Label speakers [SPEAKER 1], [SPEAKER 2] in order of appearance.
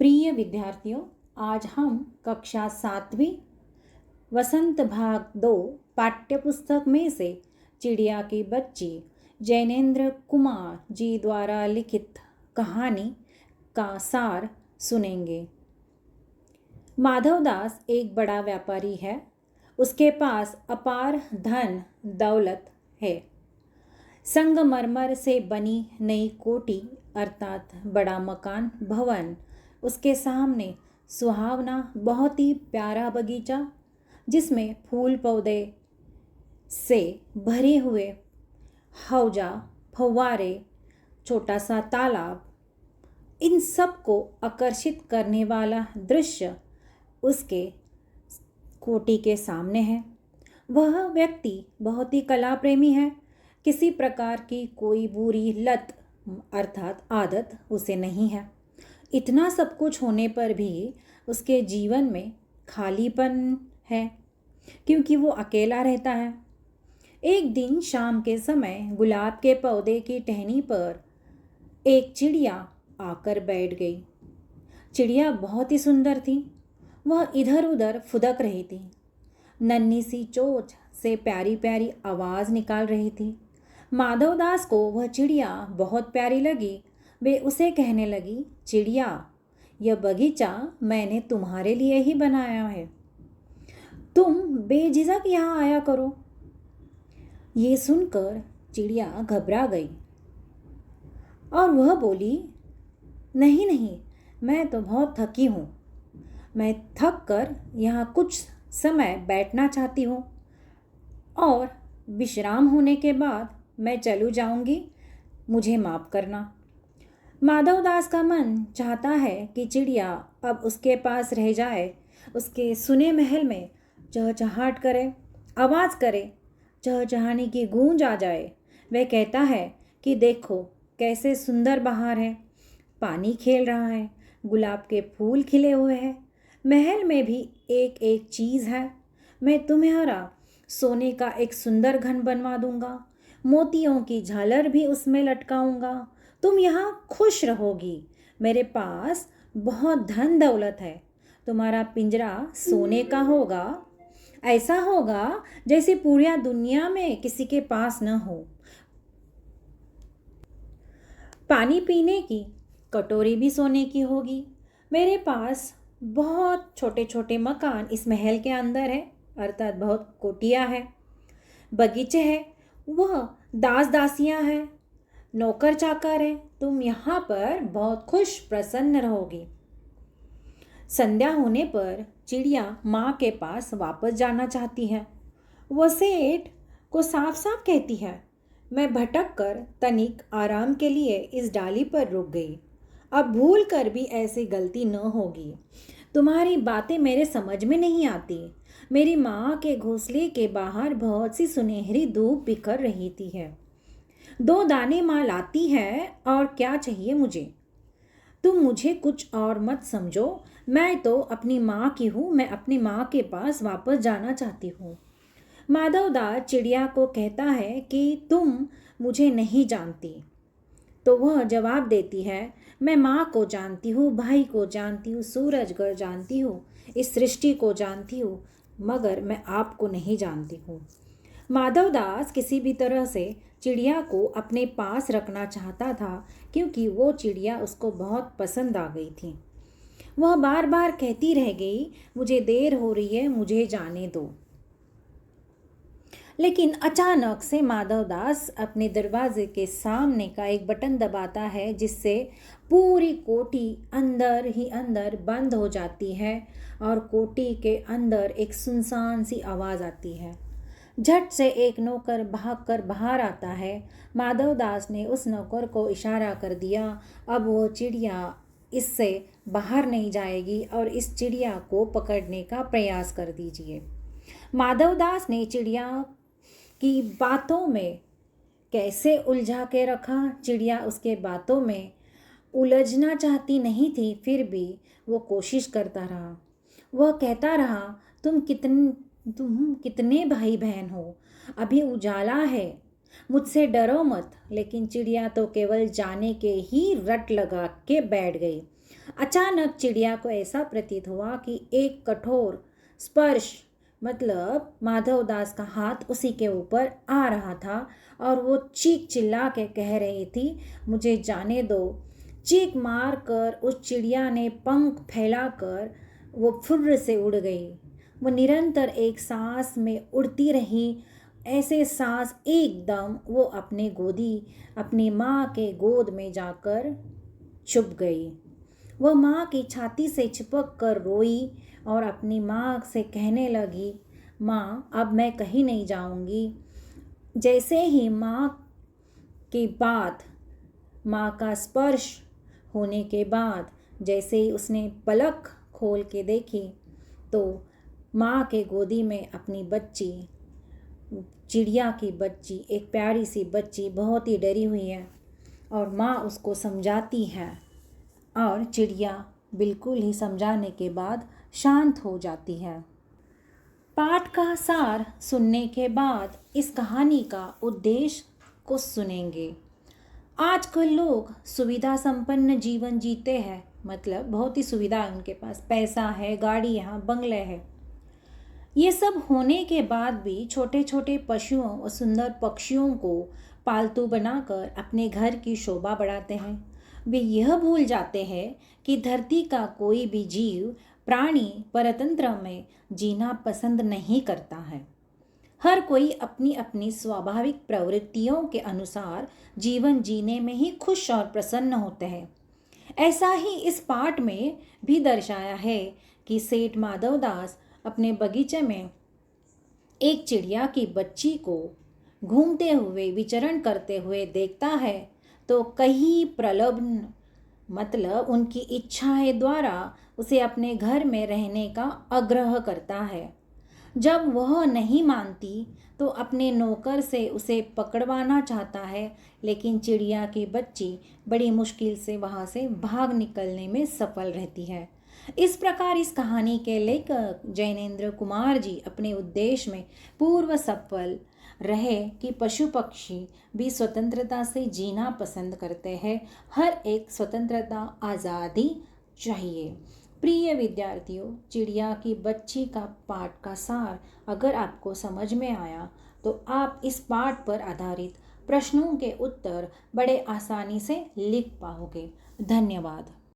[SPEAKER 1] प्रिय विद्यार्थियों, आज हम कक्षा 7वीं वसंत भाग 2 पाठ्यपुस्तक में से चिड़िया की बच्ची जैनेन्द्र कुमार जी द्वारा लिखित कहानी का सार सुनेंगे। माधवदास एक बड़ा व्यापारी है। उसके पास अपार धन दौलत है। संगमरमर से बनी नई कोठी अर्थात बड़ा मकान भवन, उसके सामने सुहावना बहुत ही प्यारा बगीचा जिसमें फूल पौधे से भरे हुए हौजा, फव्वारे, छोटा सा तालाब, इन सब को आकर्षित करने वाला दृश्य उसके कोठी के सामने है। वह व्यक्ति बहुत ही कला प्रेमी है। किसी प्रकार की कोई बुरी लत अर्थात आदत उसे नहीं है। इतना सब कुछ होने पर भी उसके जीवन में खालीपन है क्योंकि वो अकेला रहता है। एक दिन शाम के समय गुलाब के पौधे की टहनी पर एक चिड़िया आकर बैठ गई। चिड़िया बहुत ही सुंदर थी। वह इधर उधर फुदक रही थी। नन्ही सी चोंच से प्यारी प्यारी आवाज़ निकाल रही थी। माधवदास को वह चिड़िया बहुत प्यारी लगी। वे उसे कहने लगी, चिड़िया, यह बगीचा मैंने तुम्हारे लिए ही बनाया है। तुम बेझिझक यहाँ आया करो। ये सुनकर चिड़िया घबरा गई और वह बोली, नहीं नहीं, मैं तो बहुत थकी हूँ। मैं थक कर यहाँ कुछ समय बैठना चाहती हूँ और विश्राम होने के बाद मैं चलू जाऊँगी। मुझे माफ़ करना। माधवदास का मन चाहता है कि चिड़िया अब उसके पास रह जाए, उसके सुने महल में चहचहाट करे, आवाज़ करे, चहचहाने की गूंज आ जाए। वह कहता है कि देखो कैसे सुंदर बहार है, पानी खेल रहा है, गुलाब के फूल खिले हुए हैं, महल में भी एक एक चीज़ है। मैं तुम्हारा सोने का एक सुंदर घन बनवा दूंगा, मोतियों की झालर भी उसमें लटकाऊंगा। तुम यहाँ खुश रहोगी। मेरे पास बहुत धन दौलत है। तुम्हारा पिंजरा सोने का होगा, ऐसा होगा जैसे पूरी दुनिया में किसी के पास न हो। पानी पीने की कटोरी भी सोने की होगी। मेरे पास बहुत छोटे छोटे मकान इस महल के अंदर है, अर्थात बहुत कोठियाँ है, बगीचे हैं, वह दास दासियाँ हैं, नौकर चाकर है। तुम यहाँ पर बहुत खुश प्रसन्न रहोगी। संध्या होने पर चिड़िया माँ के पास वापस जाना चाहती है। वह सेठ को साफ साफ कहती है, मैं भटक कर तनिक आराम के लिए इस डाली पर रुक गई। अब भूल कर भी ऐसी गलती न होगी। तुम्हारी बातें मेरे समझ में नहीं आती। मेरी माँ के घोंसले के बाहर बहुत सी सुनहरी धूप बिखर रही थी है। 2 दाने माँ लाती है और क्या चाहिए मुझे। तुम मुझे कुछ और मत समझो। मैं तो अपनी माँ की हूँ। मैं अपनी माँ के पास वापस जाना चाहती हूँ। माधवदास चिड़िया को कहता है कि तुम मुझे नहीं जानती। तो वह जवाब देती है, मैं माँ को जानती हूँ, भाई को जानती हूँ, सूरज को जानती हूँ, इस सृष्टि को जानती हूँ, मगर मैं आपको नहीं जानती हूँ। माधवदास किसी भी तरह से चिड़िया को अपने पास रखना चाहता था क्योंकि वो चिड़िया उसको बहुत पसंद आ गई थी। वह बार बार कहती रह गई, मुझे देर हो रही है, मुझे जाने दो। लेकिन अचानक से माधवदास अपने दरवाजे के सामने का एक बटन दबाता है जिससे पूरी कोठी अंदर ही अंदर बंद हो जाती है और कोठी के अंदर एक सुनसान सी आवाज़ आती है। झट से एक नौकर भागकर बाहर आता है। माधवदास ने उस नौकर को इशारा कर दिया। अब वो चिड़िया इससे बाहर नहीं जाएगी और इस चिड़िया को पकड़ने का प्रयास कर दीजिए। माधवदास ने चिड़िया की बातों में कैसे उलझा के रखा। चिड़िया उसके बातों में उलझना चाहती नहीं थी, फिर भी वो कोशिश करता रहा। वह कहता रहा, तुम कितने भाई बहन हो, अभी उजाला है, मुझसे डरो मत। लेकिन चिड़िया तो केवल जाने के ही रट लगा के बैठ गई। अचानक चिड़िया को ऐसा प्रतीत हुआ कि एक कठोर स्पर्श मतलब माधवदास का हाथ उसी के ऊपर आ रहा था और वो चीख चिल्ला के कह रही थी, मुझे जाने दो। चीख मार कर उस चिड़िया ने पंख फैलाकर वो फुर्र से उड़ गई। वो निरंतर एक सांस में उड़ती रही। ऐसे सांस एकदम वो अपनी माँ के गोद में जाकर छुप गई। वह माँ की छाती से चिपक कर रोई और अपनी माँ से कहने लगी, माँ अब मैं कहीं नहीं जाऊंगी। जैसे ही माँ का स्पर्श होने के बाद जैसे ही उसने पलक खोल के देखी तो माँ के गोदी में अपनी बच्ची, चिड़िया की बच्ची, एक प्यारी सी बच्ची बहुत ही डरी हुई है और माँ उसको समझाती है और चिड़िया बिल्कुल ही समझाने के बाद शांत हो जाती है। पाठ का सार सुनने के बाद इस कहानी का उद्देश्य को सुनेंगे। आजकल लोग सुविधा संपन्न जीवन जीते हैं, मतलब बहुत ही सुविधा है उनके पास, पैसा है, गाड़ी है, बंगले है। ये सब होने के बाद भी छोटे छोटे पशुओं और सुंदर पक्षियों को पालतू बनाकर अपने घर की शोभा बढ़ाते हैं। वे यह भूल जाते हैं कि धरती का कोई भी जीव प्राणी परतंत्र में जीना पसंद नहीं करता है। हर कोई अपनी अपनी स्वाभाविक प्रवृत्तियों के अनुसार जीवन जीने में ही खुश और प्रसन्न होते हैं। ऐसा ही इस पाठ में भी दर्शाया है कि सेठ माधवदास अपने बगीचे में एक चिड़िया की बच्ची को घूमते हुए विचरण करते हुए देखता है तो कहीं प्रलोभन मतलब उनकी इच्छाएं द्वारा उसे अपने घर में रहने का आग्रह करता है। जब वह नहीं मानती तो अपने नौकर से उसे पकड़वाना चाहता है, लेकिन चिड़िया की बच्ची बड़ी मुश्किल से वहाँ से भाग निकलने में सफल रहती है। इस प्रकार इस कहानी के लेखक जैनेन्द्र कुमार जी अपने उद्देश्य में पूर्व सफल रहे कि पशु पक्षी भी स्वतंत्रता से जीना पसंद करते हैं। हर एक स्वतंत्रता आज़ादी चाहिए। प्रिय विद्यार्थियों, चिड़िया की बच्ची का पाठ का सार अगर आपको समझ में आया तो आप इस पाठ पर आधारित प्रश्नों के उत्तर बड़े आसानी से लिख पाओगे। धन्यवाद।